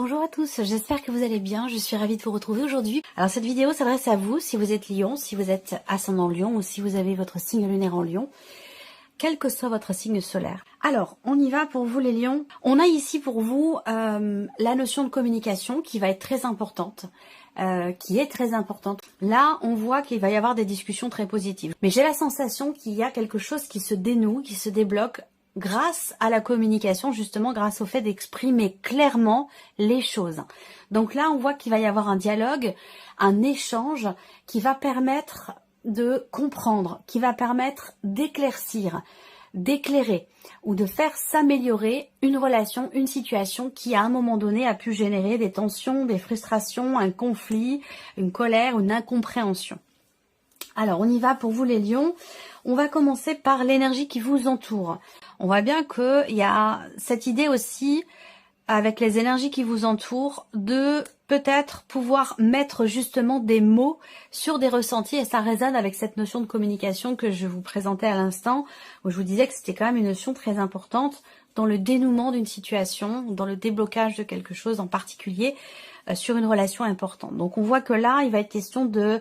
Bonjour à tous, j'espère que vous allez bien, je suis ravie de vous retrouver aujourd'hui. Alors cette vidéo s'adresse à vous si vous êtes Lion, si vous êtes ascendant Lion ou si vous avez votre signe lunaire en Lion, quel que soit votre signe solaire. Alors on y va pour vous les Lions. On a ici pour vous la notion de communication qui va être très importante. Qui est très importante. Là, on voit qu'il va y avoir des discussions très positives. Mais j'ai la sensation qu'il y a quelque chose qui se dénoue, qui se débloque grâce à la communication, justement grâce au fait d'exprimer clairement les choses. Donc là, on voit qu'il va y avoir un dialogue, un échange qui va permettre de comprendre, qui va permettre d'éclaircir, d'éclairer ou de faire s'améliorer une relation, une situation qui à un moment donné a pu générer des tensions, des frustrations, un conflit, une colère, une incompréhension. Alors on y va pour vous les lions. On va commencer par l'énergie qui vous entoure. On voit bien qu'il y a cette idée aussi avec les énergies qui vous entourent de peut-être pouvoir mettre justement des mots sur des ressentis et ça résonne avec cette notion de communication que je vous présentais à l'instant où je vous disais que c'était quand même une notion très importante dans le dénouement d'une situation, dans le déblocage de quelque chose en particulier sur une relation importante. Donc on voit que là, il va être question de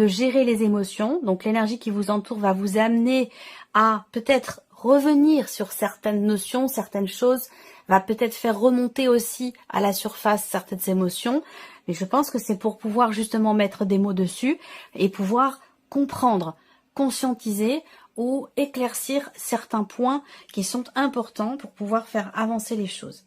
gérer les émotions. Donc l'énergie qui vous entoure va vous amener à peut-être revenir sur certaines notions, certaines choses, va peut-être faire remonter aussi à la surface certaines émotions. Mais je pense que c'est pour pouvoir justement mettre des mots dessus et pouvoir comprendre, conscientiser ou éclaircir certains points qui sont importants pour pouvoir faire avancer les choses.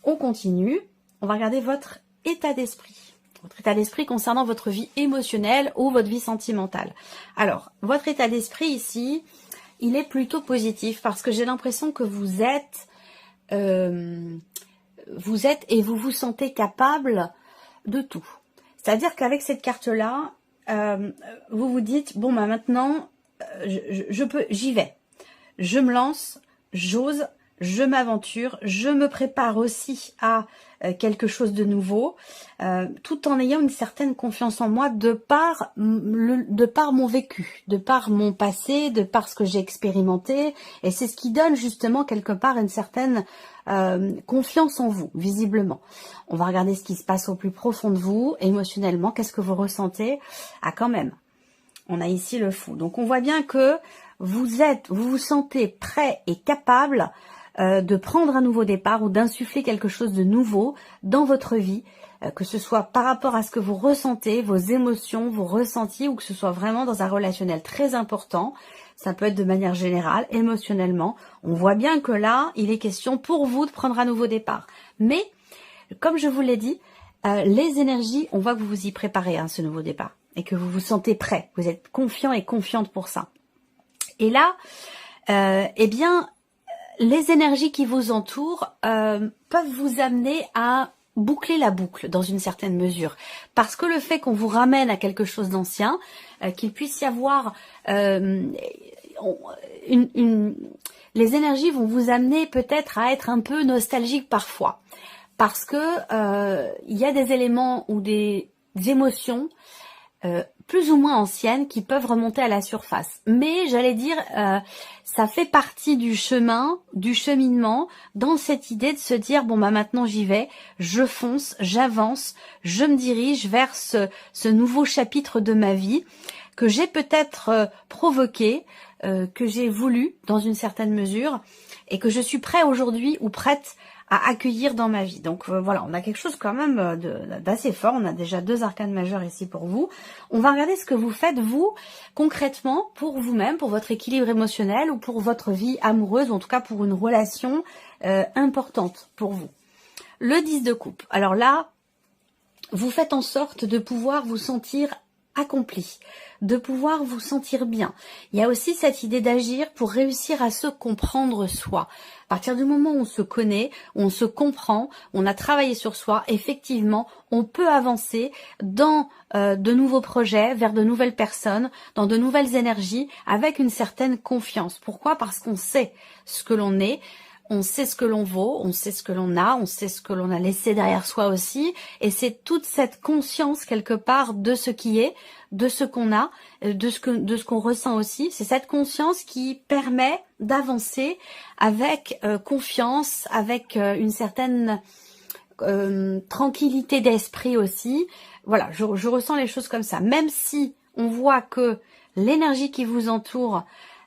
On continue. On va regarder votre état d'esprit. Votre état d'esprit concernant votre vie émotionnelle ou votre vie sentimentale. Alors, votre état d'esprit ici, il est plutôt positif parce que j'ai l'impression que vous êtes et vous vous sentez capable de tout. C'est-à-dire qu'avec cette carte-là, vous vous dites, bon, bah maintenant, j'y vais. Je me lance, j'ose, je m'aventure, je me prépare aussi à quelque chose de nouveau, tout en ayant une certaine confiance en moi de par mon vécu, de par mon passé, de par ce que j'ai expérimenté, et c'est ce qui donne justement quelque part une certaine confiance en vous, visiblement. On va regarder ce qui se passe au plus profond de vous, émotionnellement, qu'est-ce que vous ressentez. Ah, quand même, on a ici le fou. Donc on voit bien que vous vous sentez prêt et capable de prendre un nouveau départ ou d'insuffler quelque chose de nouveau dans votre vie, que ce soit par rapport à ce que vous ressentez, vos émotions, vos ressentis, ou que ce soit vraiment dans un relationnel très important. Ça peut être de manière générale, émotionnellement. On voit bien que là, il est question pour vous de prendre un nouveau départ. Mais, comme je vous l'ai dit, les énergies, on voit que vous vous y préparez à ce nouveau départ et que vous vous sentez prêt. Vous êtes confiant et confiante pour ça. Et là, eh bien, les énergies qui vous entourent peuvent vous amener à boucler la boucle dans une certaine mesure. Parce que le fait qu'on vous ramène à quelque chose d'ancien, qu'il puisse y avoir les énergies vont vous amener peut-être à être un peu nostalgique parfois. Parce que il y a des éléments ou des émotions plus ou moins anciennes qui peuvent remonter à la surface. Mais j'allais dire, ça fait partie du chemin, du cheminement, dans cette idée de se dire, bon bah maintenant j'y vais, je fonce, j'avance, je me dirige vers ce nouveau chapitre de ma vie que j'ai peut-être provoqué, que j'ai voulu dans une certaine mesure, et que je suis prêt aujourd'hui ou prête à accueillir dans ma vie. Donc voilà, on a quelque chose quand même d'assez fort. On a déjà 2 arcanes majeures ici pour vous. On va regarder ce que vous faites, vous, concrètement, pour vous-même, pour votre équilibre émotionnel ou pour votre vie amoureuse, ou en tout cas pour une relation importante pour vous. Le 10 de coupe. Alors là, vous faites en sorte de pouvoir vous sentir accompli, de pouvoir vous sentir bien. Il y a aussi cette idée d'agir pour réussir à se comprendre soi. À partir du moment où on se connaît, on se comprend, on a travaillé sur soi, effectivement, on peut avancer dans de nouveaux projets, vers de nouvelles personnes, dans de nouvelles énergies, avec une certaine confiance. Pourquoi? Parce qu'on sait ce que l'on est, on sait ce que l'on vaut, on sait ce que l'on a, on sait ce que l'on a laissé derrière soi aussi, et c'est toute cette conscience quelque part de ce qui est, de ce qu'on a, de ce qu'on ressent aussi. C'est cette conscience qui permet d'avancer avec confiance, avec une certaine tranquillité d'esprit aussi. Voilà, je ressens les choses comme ça. Même si on voit que l'énergie qui vous entoure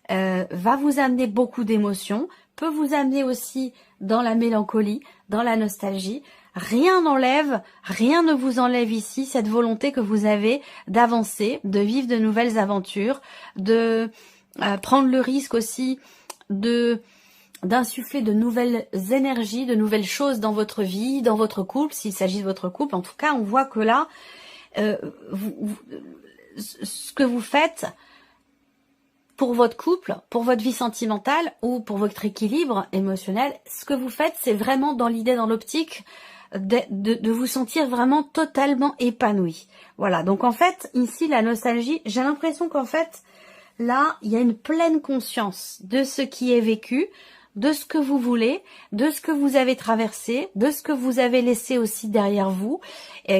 va vous amener beaucoup d'émotions, peut vous amener aussi dans la mélancolie, dans la nostalgie. Rien n'enlève, rien ne vous enlève ici cette volonté que vous avez d'avancer, de vivre de nouvelles aventures, de prendre le risque aussi d'insuffler de nouvelles énergies, de nouvelles choses dans votre vie, dans votre couple, s'il s'agit de votre couple. En tout cas, on voit que là, ce que vous faites pour votre couple, pour votre vie sentimentale ou pour votre équilibre émotionnel, ce que vous faites, c'est vraiment dans l'idée, dans l'optique de vous sentir vraiment totalement épanoui. Voilà, donc en fait, ici, la nostalgie, j'ai l'impression qu'en fait, là, il y a une pleine conscience de ce qui est vécu, de ce que vous voulez, de ce que vous avez traversé, de ce que vous avez laissé aussi derrière vous,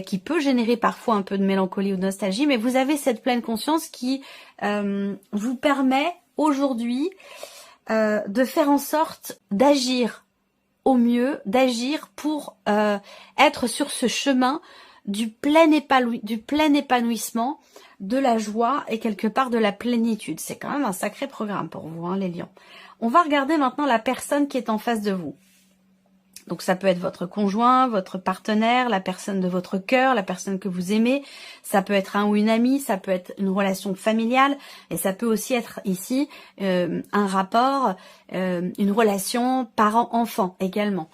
qui peut générer parfois un peu de mélancolie ou de nostalgie, mais vous avez cette pleine conscience qui vous permet aujourd'hui de faire en sorte d'agir au mieux, d'agir pour être sur ce chemin du plein épanouissement, de la joie et quelque part de la plénitude. C'est quand même un sacré programme pour vous, hein, les lions. On va regarder maintenant la personne qui est en face de vous. Donc ça peut être votre conjoint, votre partenaire, la personne de votre cœur, la personne que vous aimez. Ça peut être un ou une amie, ça peut être une relation familiale. Et ça peut aussi être ici un rapport, une relation parent-enfant également.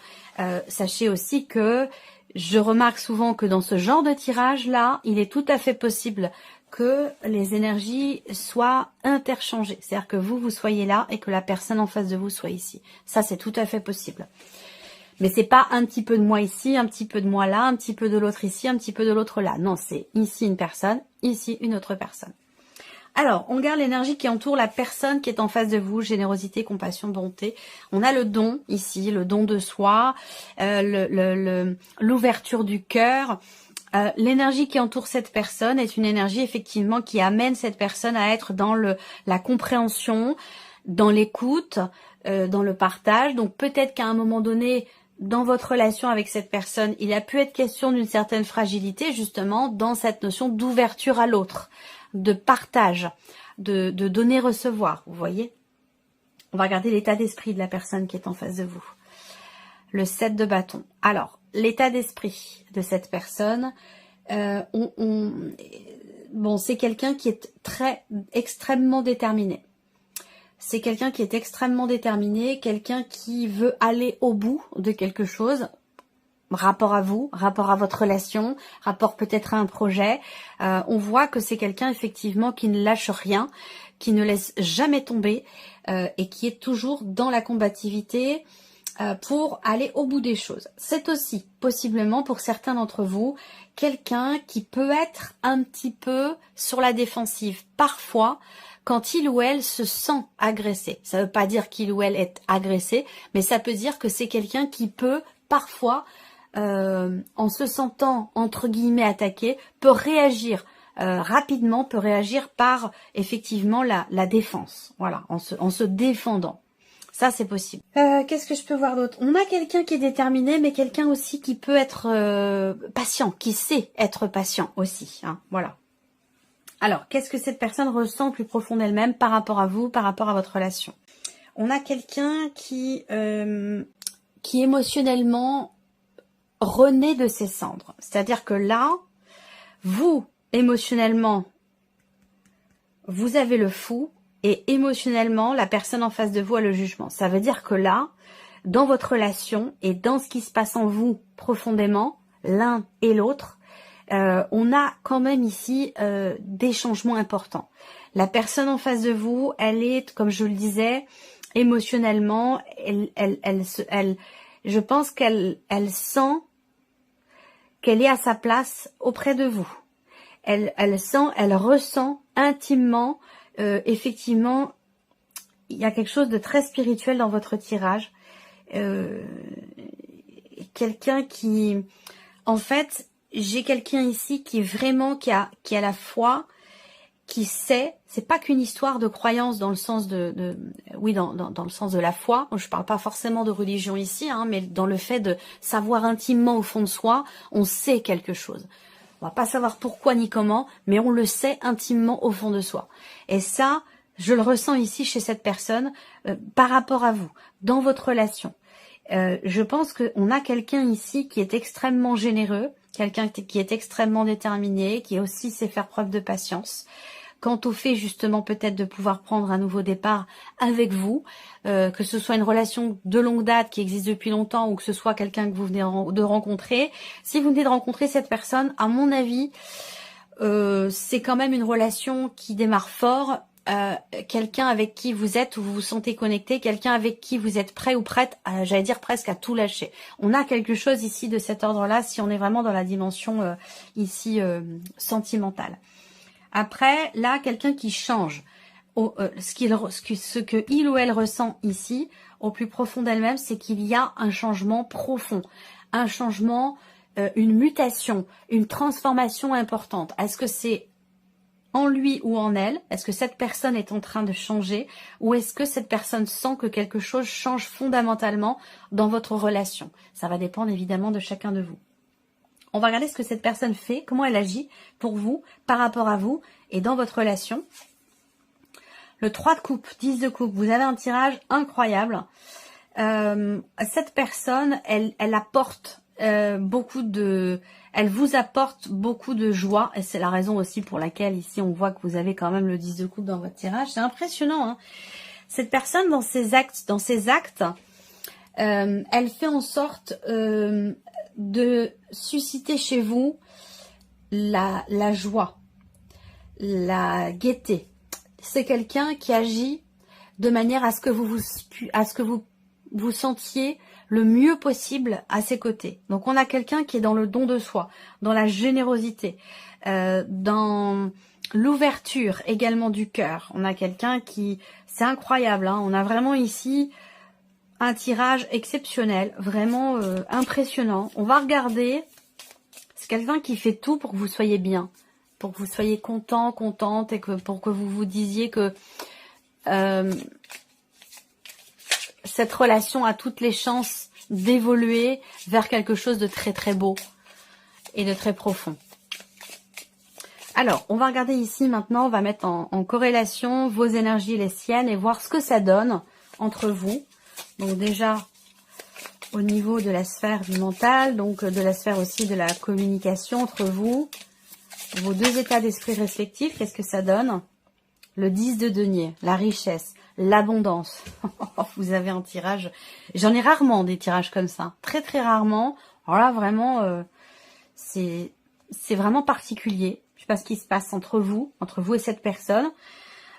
Sachez aussi que je remarque souvent que dans ce genre de tirage-là, il est tout à fait possible que les énergies soient interchangées. C'est-à-dire que vous soyez là et que la personne en face de vous soit ici. Ça, c'est tout à fait possible. Mais c'est pas un petit peu de moi ici, un petit peu de moi là, un petit peu de l'autre ici, un petit peu de l'autre là. Non, c'est ici une personne, ici une autre personne. Alors, on garde l'énergie qui entoure la personne qui est en face de vous, générosité, compassion, bonté. On a le don ici, le don de soi, l'ouverture du cœur. L'énergie qui entoure cette personne est une énergie effectivement qui amène cette personne à être dans la compréhension, dans l'écoute, dans le partage. Donc peut-être qu'à un moment donné, dans votre relation avec cette personne, il a pu être question d'une certaine fragilité justement dans cette notion d'ouverture à l'autre, de partage, de donner-recevoir, vous voyez. On va regarder l'état d'esprit de la personne qui est en face de vous. Le 7 de bâton. Alors, l'état d'esprit de cette personne, bon, c'est quelqu'un qui est extrêmement déterminé. C'est quelqu'un qui est extrêmement déterminé, quelqu'un qui veut aller au bout de quelque chose, rapport à vous, rapport à votre relation, rapport peut-être à un projet. On voit que c'est quelqu'un effectivement qui ne lâche rien, qui ne laisse jamais tomber et qui est toujours dans la combativité pour aller au bout des choses. C'est aussi possiblement pour certains d'entre vous quelqu'un qui peut être un petit peu sur la défensive parfois quand il ou elle se sent agressé. Ça ne veut pas dire qu'il ou elle est agressé, mais ça peut dire que c'est quelqu'un qui peut parfois, en se sentant entre guillemets attaqué, peut réagir rapidement, peut réagir par effectivement la défense, voilà, en se défendant. Ça, c'est possible. Qu'est-ce que je peux voir d'autre? On a quelqu'un qui est déterminé, mais quelqu'un aussi qui peut être patient, qui sait être patient aussi. Hein, voilà. Alors, qu'est-ce que cette personne ressent plus profond d'elle-même par rapport à vous, par rapport à votre relation? On a quelqu'un qui émotionnellement renaît de ses cendres. C'est-à-dire que là, vous, émotionnellement, vous avez le fou, et émotionnellement, la personne en face de vous a le jugement. Ça veut dire que là, dans votre relation et dans ce qui se passe en vous profondément, l'un et l'autre, on a quand même ici des changements importants. La personne en face de vous, elle est, comme je le disais, émotionnellement, je pense qu'elle sent qu'elle est à sa place auprès de vous. Elle ressent intimement, effectivement, il y a quelque chose de très spirituel dans votre tirage. Quelqu'un qui, en fait, j'ai quelqu'un ici qui vraiment, qui a la foi, qui sait, c'est pas qu'une histoire de croyance dans le sens oui, dans le sens de la foi. Je parle pas forcément de religion ici, hein, mais dans le fait de savoir intimement au fond de soi, on sait quelque chose. On va pas savoir pourquoi ni comment, mais on le sait intimement au fond de soi. Et ça, je le ressens ici chez cette personne par rapport à vous, dans votre relation. Je pense qu'on a quelqu'un ici qui est extrêmement généreux, quelqu'un qui est extrêmement déterminé, qui aussi sait faire preuve de patience. Quant au fait justement peut-être de pouvoir prendre un nouveau départ avec vous, que ce soit une relation de longue date qui existe depuis longtemps ou que ce soit quelqu'un que vous venez de rencontrer, si vous venez de rencontrer cette personne, à mon avis, c'est quand même une relation qui démarre fort, quelqu'un avec qui vous êtes ou vous vous sentez connecté, quelqu'un avec qui vous êtes prêt ou prête, j'allais dire presque à tout lâcher. On a quelque chose ici de cet ordre-là si on est vraiment dans la dimension ici sentimentale. Après, là, quelqu'un qui change. Ce que il ou elle ressent ici, au plus profond d'elle-même, c'est qu'il y a un changement profond. Un changement, une mutation, une transformation importante. Est-ce que c'est en lui ou en elle? Est-ce que cette personne est en train de changer? Ou est-ce que cette personne sent que quelque chose change fondamentalement dans votre relation? Ça va dépendre évidemment de chacun de vous. On va regarder ce que cette personne fait, comment elle agit pour vous, par rapport à vous et dans votre relation. Le 3 de coupe, 10 de coupe, vous avez un tirage incroyable. Cette personne, elle apporte elle vous apporte beaucoup de joie et c'est la raison aussi pour laquelle ici on voit que vous avez quand même le 10 de coupe dans votre tirage. C'est impressionnant, hein. Cette personne dans ses actes, elle fait en sorte de susciter chez vous la joie, la gaieté. C'est quelqu'un qui agit de manière à ce que vous sentiez le mieux possible à ses côtés. Donc on a quelqu'un qui est dans le don de soi, dans la générosité, dans l'ouverture également du cœur. On a quelqu'un qui, c'est incroyable, hein, on a vraiment ici un tirage exceptionnel, vraiment impressionnant. On va regarder, c'est quelqu'un qui fait tout pour que vous soyez bien, pour que vous soyez content, contente, et pour que vous vous disiez que cette relation a toutes les chances d'évoluer vers quelque chose de très très beau et de très profond. Alors, on va regarder ici maintenant, on va mettre en corrélation vos énergies et les siennes et voir ce que ça donne entre vous. Donc déjà, au niveau de la sphère du mental, donc de la sphère aussi de la communication entre vous, vos deux états d'esprit respectifs, qu'est-ce que ça donne? Le 10 de denier, la richesse, l'abondance. Vous avez un tirage, j'en ai rarement des tirages comme ça, très très rarement. Alors là, vraiment, c'est vraiment particulier. Je sais pas ce qui se passe entre vous et cette personne.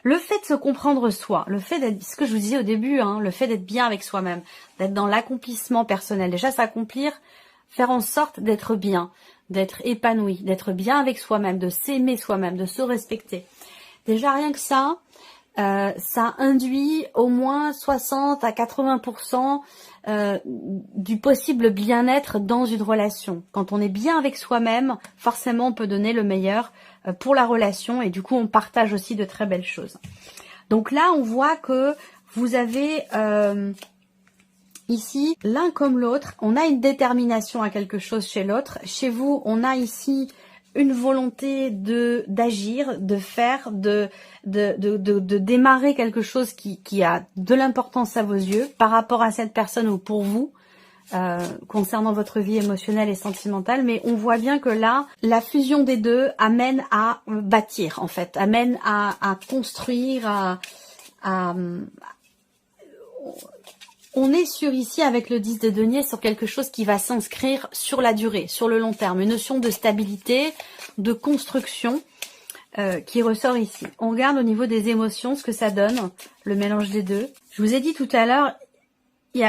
Le fait de se comprendre soi, le fait d'être, ce que je vous disais au début, hein, le fait d'être bien avec soi-même, d'être dans l'accomplissement personnel, déjà s'accomplir, faire en sorte d'être bien, d'être épanoui, d'être bien avec soi-même, de s'aimer soi-même, de se respecter. Déjà rien que ça induit au moins 60 à 80% du possible bien-être dans une relation. Quand on est bien avec soi-même, forcément on peut donner le meilleur pour la relation et du coup on partage aussi de très belles choses. Donc là on voit que vous avez ici l'un comme l'autre, on a une détermination à quelque chose chez l'autre. Chez vous on a ici une volonté d'agir, de faire, de démarrer quelque chose qui a de l'importance à vos yeux par rapport à cette personne ou pour vous, concernant votre vie émotionnelle et sentimentale. Mais on voit bien que là, la fusion des deux amène à bâtir, en fait, amène à construire, on est sur ici, avec le 10 de denier, sur quelque chose qui va s'inscrire sur la durée, sur le long terme. Une notion de stabilité, de construction qui ressort ici. On regarde au niveau des émotions ce que ça donne, le mélange des deux. Je vous ai dit tout à l'heure,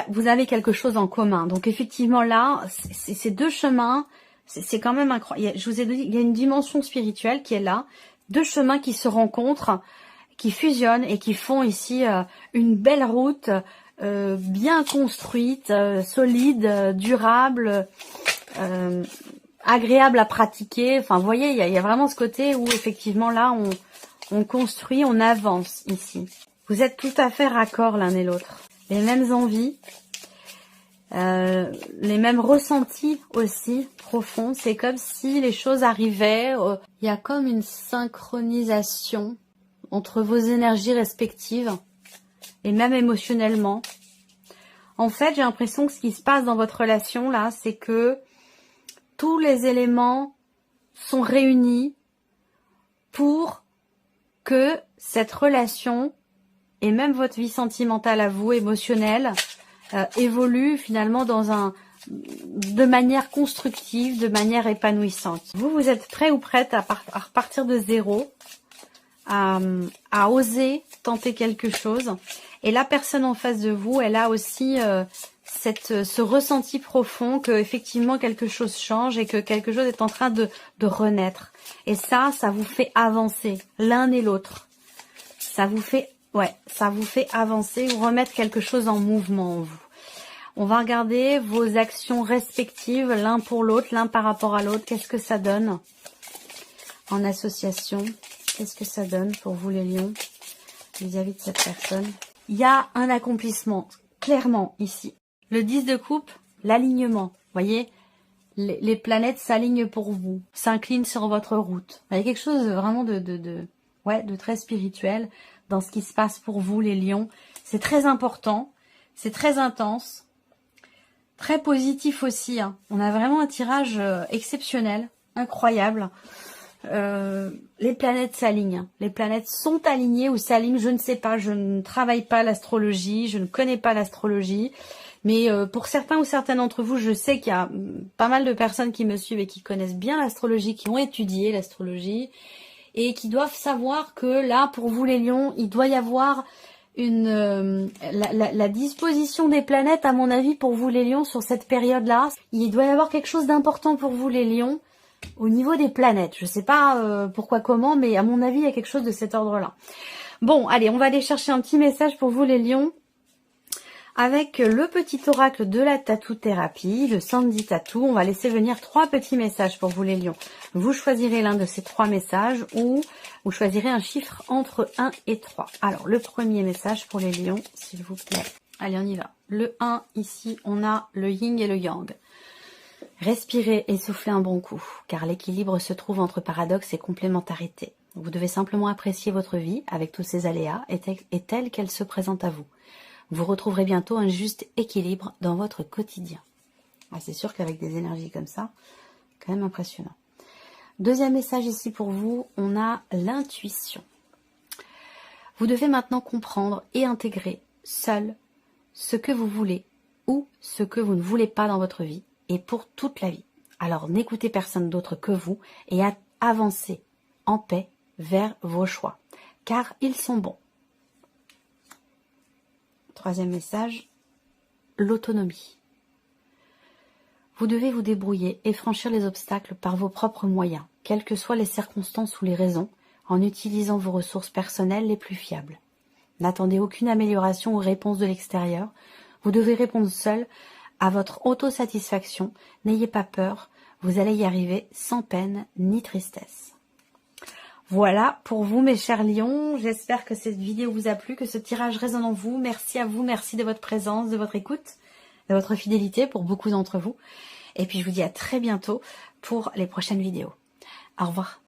vous avez quelque chose en commun. Donc effectivement là, ces deux chemins, c'est quand même incroyable. Je vous ai dit, il y a une dimension spirituelle qui est là. Deux chemins qui se rencontrent, qui fusionnent et qui font ici une belle route bien construite, solide, durable, agréable à pratiquer. Enfin, vous voyez, il y a vraiment ce côté où effectivement là, On construit, on avance ici. Vous êtes tout à fait raccord l'un et l'autre. Les mêmes envies, les mêmes ressentis aussi profonds. C'est comme si les choses arrivaient. Il y a comme une synchronisation entre vos énergies respectives et même émotionnellement. En fait, j'ai l'impression que ce qui se passe dans votre relation là, c'est que tous les éléments sont réunis pour que cette relation et même votre vie sentimentale à vous, émotionnelle, évolue finalement de manière constructive, de manière épanouissante. Vous êtes prêt ou prête à repartir de zéro, à oser tenter quelque chose. Et la personne en face de vous, elle a aussi ce ressenti profond que effectivement quelque chose change et que quelque chose est en train de renaître. Et ça vous fait avancer l'un et l'autre. Ça vous fait avancer ou remettre quelque chose en mouvement en vous. On va regarder vos actions respectives l'un pour l'autre, l'un par rapport à l'autre. Qu'est-ce que ça donne en association? Qu'est-ce que ça donne pour vous les lions vis-à-vis de cette personne? Il y a un accomplissement, clairement, ici. Le 10 de coupe, l'alignement. Vous voyez, les planètes s'alignent pour vous, s'inclinent sur votre route. Il y a quelque chose vraiment de très spirituel dans ce qui se passe pour vous, les lions. C'est très important, c'est très intense, très positif aussi. Hein. On a vraiment un tirage exceptionnel, incroyable. Les planètes s'alignent. Les planètes sont alignées ou s'alignent, je ne sais pas. Je ne travaille pas l'astrologie, je ne connais pas l'astrologie. Mais pour certains ou certaines d'entre vous, je sais qu'il y a pas mal de personnes qui me suivent et qui connaissent bien l'astrologie, qui ont étudié l'astrologie et qui doivent savoir que là, pour vous les lions, il doit y avoir la disposition des planètes, à mon avis, pour vous les lions, sur cette période-là. Il doit y avoir quelque chose d'important pour vous les lions au niveau des planètes. Je ne sais pas pourquoi, comment, mais à mon avis, il y a quelque chose de cet ordre-là. Bon, allez, on va aller chercher un petit message pour vous les lions. Avec le petit oracle de la tatou-thérapie, le Sandy Tattoo, on va laisser venir 3 petits messages pour vous les lions. Vous choisirez l'un de ces 3 messages ou vous choisirez un chiffre entre 1 et 3. Alors, le premier message pour les lions, s'il vous plaît. Allez, on y va. Le 1, ici, on a le yin et le yang. Respirez et soufflez un bon coup, car l'équilibre se trouve entre paradoxe et complémentarité. Vous devez simplement apprécier votre vie avec tous ses aléas et telle qu'elle se présente à vous. Vous retrouverez bientôt un juste équilibre dans votre quotidien. Ah, c'est sûr qu'avec des énergies comme ça, quand même impressionnant. Deuxième message ici pour vous, on a l'intuition. Vous devez maintenant comprendre et intégrer seul ce que vous voulez ou ce que vous ne voulez pas dans votre vie et pour toute la vie. Alors n'écoutez personne d'autre que vous et avancez en paix vers vos choix, car ils sont bons. Troisième message, l'autonomie. Vous devez vous débrouiller et franchir les obstacles par vos propres moyens, quelles que soient les circonstances ou les raisons, en utilisant vos ressources personnelles les plus fiables. N'attendez aucune amélioration ou réponse de l'extérieur. Vous devez répondre seul à votre autosatisfaction. N'ayez pas peur, vous allez y arriver sans peine ni tristesse. Voilà pour vous mes chers lions, j'espère que cette vidéo vous a plu, que ce tirage résonne en vous. Merci à vous, merci de votre présence, de votre écoute, de votre fidélité pour beaucoup d'entre vous. Et puis je vous dis à très bientôt pour les prochaines vidéos. Au revoir.